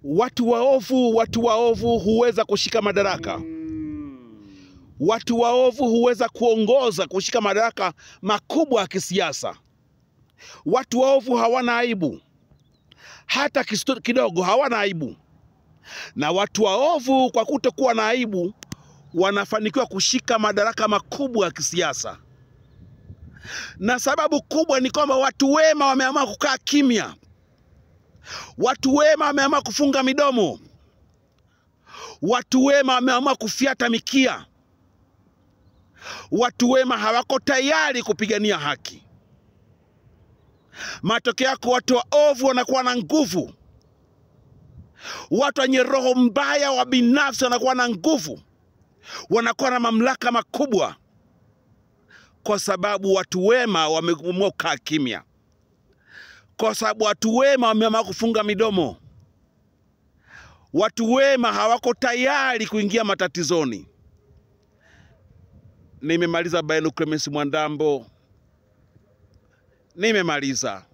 Watu waovu huweza kushika madaraka. Watu waovu huweza kuongoza kushika madaraka makubwa ya kisiasa. Watu waovu hawana aibu. Hata kidogo hawana aibu. Na watu waovu kwa kutokuwa na aibu wanafanikiwa kushika madaraka makubwa ya kisiasa. Na sababu kubwa ni kwamba watu wema wameamua kukaa kimya. Watu wema wameamua kufunga midomo. Watu wema wameamua kufiata mikia. Watu wema hawako tayari kupigania haki. Matokeo yake watu waovu wanakuwa na nguvu. Watu wenye roho mbaya wa binafsi wanakuwa na nguvu. Wanakuwa na mamlaka makubwa. Kwa sababu watu wema wameamua kukaa kimya. Kwa sababu watu wema wameamua kufunga midomo. Watu wema hawako tayari kuingia matatizoni. Nimemaliza. Baba yenu Clemence Mwandambo. Nimemaliza.